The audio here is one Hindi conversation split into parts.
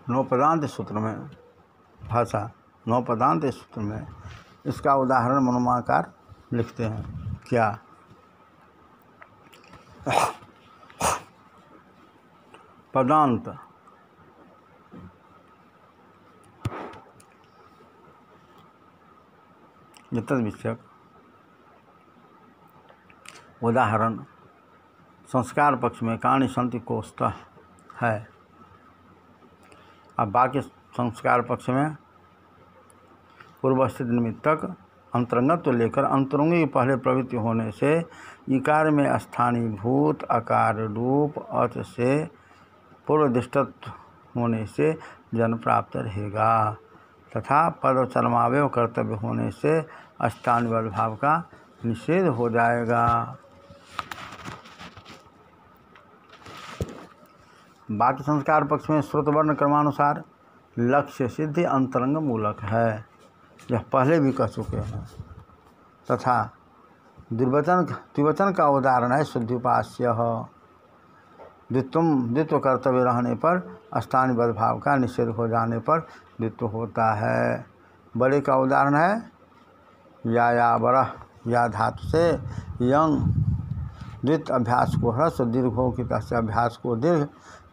नौपदांत सूत्र में भाषा नौपदांत सूत्र में इसका उदाहरण मनुमाकार लिखते हैं। क्या? पदांत तद विषयक उदाहरण संस्कार पक्ष में काणी संति कोष्ठः है। अब बाकी संस्कार पक्ष में पूर्वस्थित निमित्तक अंतरंगत तो लेकर अंतरंगी पहले प्रवृत्ति होने से इकार में स्थानीभूत आकार रूप अर्थ से पूर्वदिष्टत्व होने से जन्म प्राप्त रहेगा तथा पद चरमावय कर्तव्य होने से स्थानीवद भाव का निषेध हो जाएगा। बाकी संस्कार पक्ष में श्रुत वर्ण क्रमानुसार लक्ष्य सिद्धि अंतरंग मूलक है, यह पहले भी कह चुके हैं। तथा द्विवचन का उदाहरण है शुद्धिपास्य। द्वित्व कर्तव्य रहने पर स्थानीवद भाव का निषेध हो जाने पर द्वित्व होता है। बड़े का उदाहरण है या बरह, या धातु से यंग द्वित अभ्यास को ह्रस्व दीर्घों की तरह से अभ्यास को दीर्घ,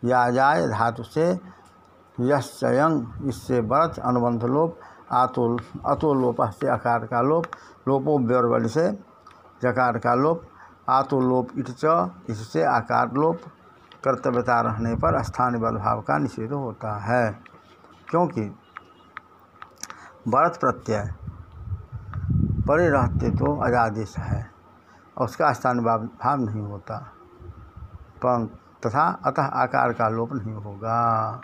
या जाय धातु से यंग इससे बरत अनुबंध लोप, अतो लोप से आकार का लोप, लोपो व्यवल से जकार का लोप, आतो लोप इट च इससे आकार लोप, कर्तव्यता रहने पर स्थानीवद भाव का निषेध होता है क्योंकि बरत प्रत्यय परे रहते तो अजादेश है और उसका स्थानीवद भाव नहीं होता, तथा अतः आकार का लोप नहीं होगा।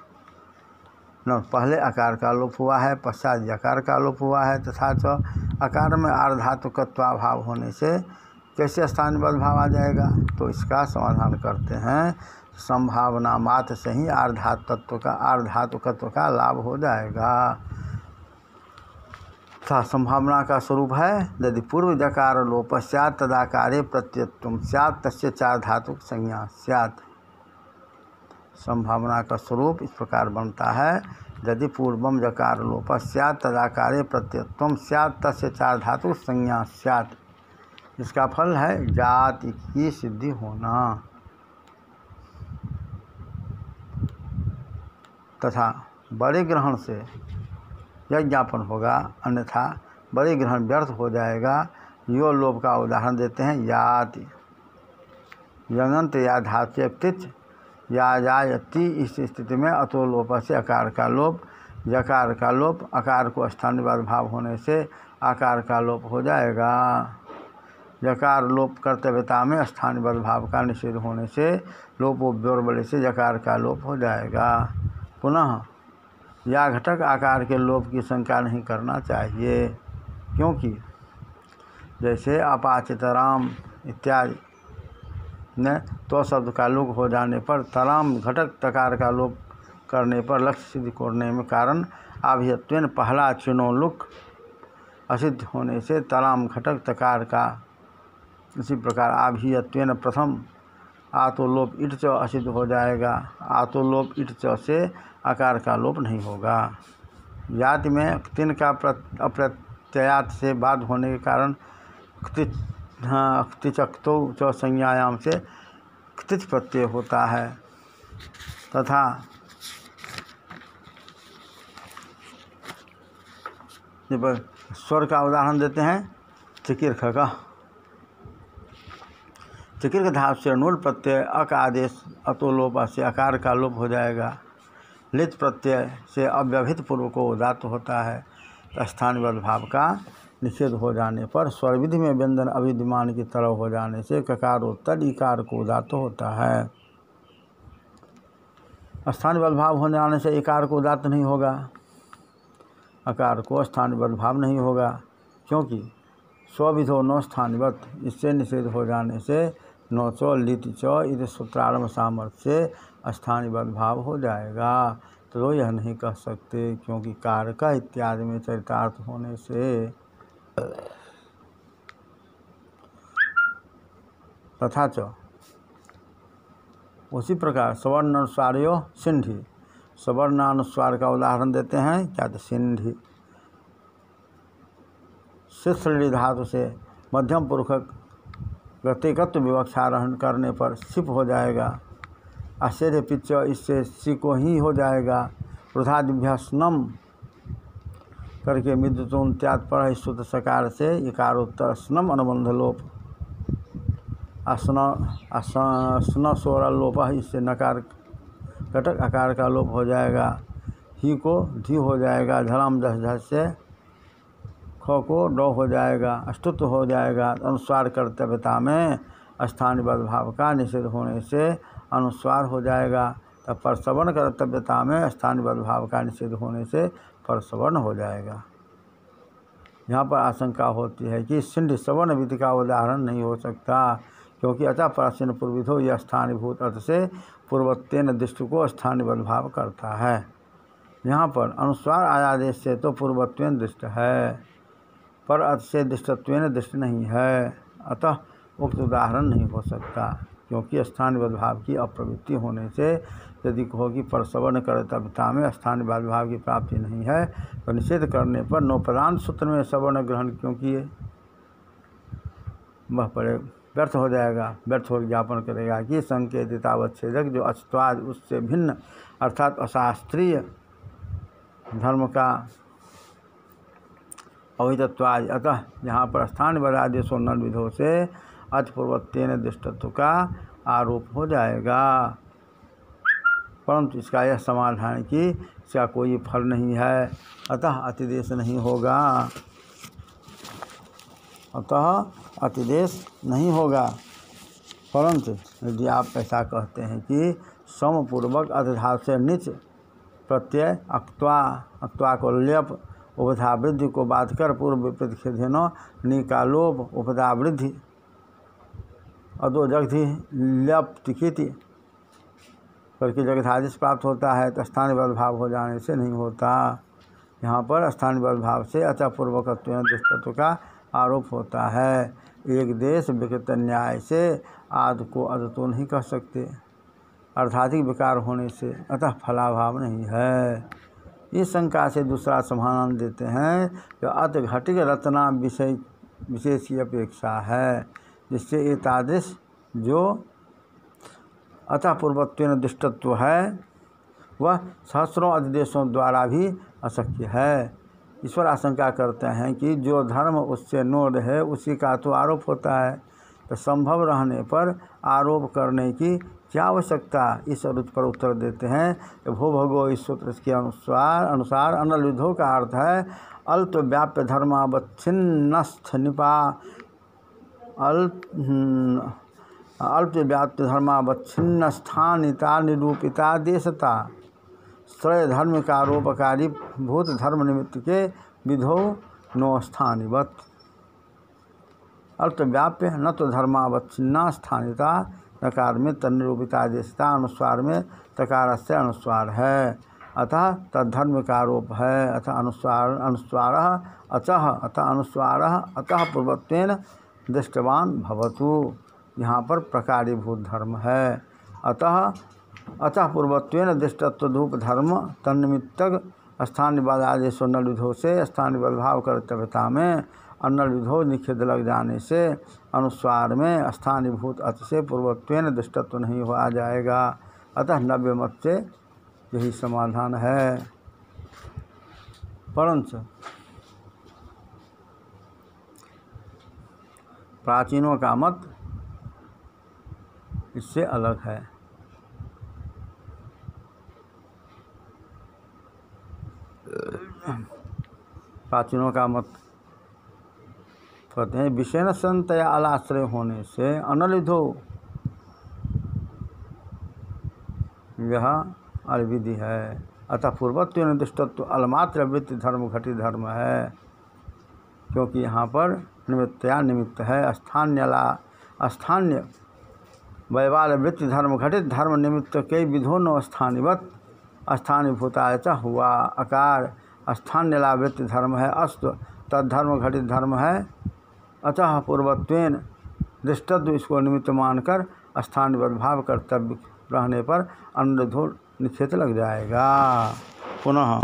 न पहले आकार का लोप हुआ है, पश्चात यकार का लोप हुआ है, तथा च आकार में आर्धातुकत्वाभाव होने से कैसे स्थानीवद भाव आ जाएगा? तो इसका समाधान करते हैं। संभावना मात्र से ही आर्धातुकत्व का लाभ हो जाएगा। तथा संभावना का स्वरूप है यदि पूर्व जकार लोप स्यात् तदाकारे प्रत्ययत्वं स्यात् तस्य चार धातुक संज्ञा स्यात्। संभावना का स्वरूप इस प्रकार बनता है यदि पूर्वम जकार लोप स्यात् तदाकारे प्रत्ययत्वं स्यात् तस्य चार धातुक संज्ञा स्यात्। इसका फल है जाति की सिद्धि होना। तथा बड़े ग्रहण से यह ज्ञापन होगा, अन्यथा बड़े ग्रहण व्यर्थ हो जाएगा। यो लोप का उदाहरण देते हैं याति, यंगंत या धातु तिच या जायति। इस स्थिति में अतो लोप से आकार का लोप, यकार का लोप, आकार को स्थानीवद भाव होने से आकार का लोप हो जाएगा। यकार लोप कर्तव्यता में स्थानीवद भाव का निषेध होने से लोपो व्यवल से यकार का लोप हो जाएगा। पुनः या घटक आकार के लोप की शंका नहीं करना चाहिए क्योंकि जैसे अपाचितराम इत्यादि ने तो शब्द का लोप हो जाने पर तराम घटक तकार का लोप करने पर लक्ष्य सिद्ध करने में कारण आभियत्वेन पहला चिनोलुक असिद्ध होने से तराम घटक तकार का, इसी प्रकार आभियत्वेन प्रथम आतो लोप इट च असिद्ध हो जाएगा। आतो लोप इट च से आकार का लोप नहीं होगा। याति में तिन का अप्रत्ययात से बाद होने के कारण क्तिचक्तो च संज्ञायाम से क्तिच प्रत्यय होता है। तथा स्वर का उदाहरण देते हैं चिकीर्ख का। चिकीर्ख धातु से नूल प्रत्यय अक आदेश अतो लोप से आकार का लोप हो जाएगा। लित प्रत्यय से अव्यवहित पूर्व को उदात्त होता है। स्थानीवद भाव का निषेध हो जाने पर स्वर विधि में व्यंजन अविद्यमान की तरह हो जाने से ककारोत्तर इकार को उदात्त होता है। स्थानीवद भाव होने आने से इकार को उदात्त नहीं होगा, अकार को स्थानीवद भाव नहीं होगा क्योंकि स्वविधो नो स्थानीवत, इससे निषेध हो जाने से नो चो लिट चो इस सूत्रारंभ सामर्थ्य से स्थानीवद भाव हो जाएगा। तो यह नहीं कह सकते क्योंकि कारक इत्यादि में चरितार्थ होने से। तथा च उसी प्रकार सवर्ण अनुसार्यो सिंधी सवर्णानुस्वार का उदाहरण देते हैं क्या, तो सिंधी। शिश्रली धातु से मध्यम पुरुषक गतिकत्व विवक्षारोहण करने पर सिप हो जाएगा। आश्चर्य पिच इससे सी को ही हो जाएगा। वृद्धादिभ्य स्नम करके मिद्यतोन त्याग पर शुद्ध सकार से इकारोत्तर स्नम अनुबंध लोप। स्न स्वर लोप, इससे नकार कटक आकार का लोप हो जाएगा। ही को धी हो जाएगा। झलम दस झस से ख को डो हो जाएगा। अष्टुत्व हो जाएगा। अनुस्वार कर्तव्यता में स्थानीयबद्ध भाव का निषेध होने से अनुस्वार हो जाएगा। तब परसवर्ण कर्तव्यता में स्थानीयबद्ध भाव का निषेध होने से परसवर्ण हो जाएगा। यहाँ पर आशंका होती है कि सिंध सवर्ण विधि का उदाहरण नहीं हो सकता, क्योंकि अतः प्राचीन पूर्विधो यह स्थानीभूत अर्थ से पूर्वत्वेन दृष्टि को स्थानीयबद्ध भाव करता है। यहाँ पर अनुस्वार आयादेश से तो पूर्वत्वेन दृष्ट है, पर अर्थ से दृष्टत्वेन दृष्ट नहीं है। अतः उक्त उदाहरण नहीं हो सकता, क्योंकि स्थानीयबद्ध भाव की अप्रवृत्ति होने से यदि कहो कि परसवर्ण कर्तव्यता में स्थानीयबद्ध भाव की प्राप्ति नहीं है, तो निषेध करने पर नौपदान सूत्र में सवर्ण ग्रहण क्यों किए, वह पड़े व्यर्थ हो जाएगा। व्यर्थ हो ज्ञापन करेगा कि संकेतितावच्छेदक जो अस्त्वाद उससे भिन्न अर्थात अशास्त्रीय धर्म का अवितत्वाद, अतः यहाँ पर स्थानीयबद्ध आदेशों नल विधों से अतिपूर्वत्वेन दृष्टत्व का आरोप हो जाएगा। परंतु इसका यह समाधान कि इसका कोई फल नहीं है, अतः अतिदेश नहीं होगा। अतः अतिदेश नहीं होगा। परंतु यदि आप ऐसा कहते हैं कि समपूर्वक अतिधाव से निच प्रत्यय अक्त्वा को लेप उपधा वृद्धि को बाध कर पूर्व विपरीत खेदेनो निकालोप उपधा वृद्धि अदो जगधि ल्यप तिखिति करके जगधादिश प्राप्त होता है, तो स्थानीयबद्ध भाव हो जाने से नहीं होता। यहाँ पर स्थानीयबद्ध भाव से अतः पूर्वकत्वेन दृष्टत्व का आरोप होता है। एक देश विकृत न्याय से आदि को अद तो नहीं कह सकते, अर्थाधिक विकार होने से, अतः फलाभाव नहीं है। इस शंका से दूसरा समाधान देते हैं कि अत घटिक रचना विशेष की अपेक्षा है, जिससे ये तादृश जो अतः पूर्वत्वेन दृष्टत्व है वह सहस्रों अधिदेशों द्वारा भी अशक्य है। ईश्वर आशंका करते हैं कि जो धर्म उससे नोड है उसी का तो आरोप होता है, तो संभव रहने पर आरोप करने की क्या आवश्यकता। इस पर उत्तर देते हैं कि भो भगो इस सूत्र के अनुसार अनल विधो का अर्थ है अल्प व्याप्य धर्मावच्छिन्नस्थ निपा अल्प व्याप्य धर्मावच्छिन्न स्थानिता निरूपिता देशता श्रेय धर्म का आरोपकारी भूत धर्म निमित्त के विधो नो स्थानिवत। अल्पव्याप्य न तो धर्मावच्छिन्ना स्थानिता नकार में तन्निरूपिता देशता अनुस्वार में तकार से अनुस्वार है, अतः तद्धर्म का आरोप है। अतः अनुस्वार अतः पूर्वत्वेन दृष्टवान भवतु, यहाँ पर प्रकारीभूत धर्म है। अतः पूर्वत्वेन दृष्टत्वधूप धर्म तन्निमित्तक स्थानीयबद्ध आदेशों नल विधो से स्थानीयबद्ध भाव कर्तव्यता में अनल विधो निषेध लग जाने से अनुस्वार में स्थानीयभूत अत से पूर्वत्वेन दृष्टत्व नहीं हो आ जाएगा। अतः नव्य मत से यही समाधान है। परंतु प्राचीनों का मत इससे अलग है। प्राचीनों का मत कहते हैं विषय न संतया अलाश्रय होने से अनलिधो यह अलविधि है। अतः पूर्वत्व निर्दिष्टत्व अलमात्र वृत्ति धर्म घटित धर्म है, क्योंकि यहाँ पर निमित्तया निमित्त है। स्थान्य वैवाल वृत्ति धर्म घटित धर्म निमित्त कई विधो न स्थानीवत स्थानीभूताय च हुआ अकार स्थान्यला वृत्ति धर्म है अस्त तद्धर्म घटित धर्म है। अतः पूर्वत्वेन दृष्टत्व इसको निमित्त मानकर स्थानीयबद्ध भाव कर्तव्य रहने पर अन्न धूल निक्षेप लग जाएगा। पुनः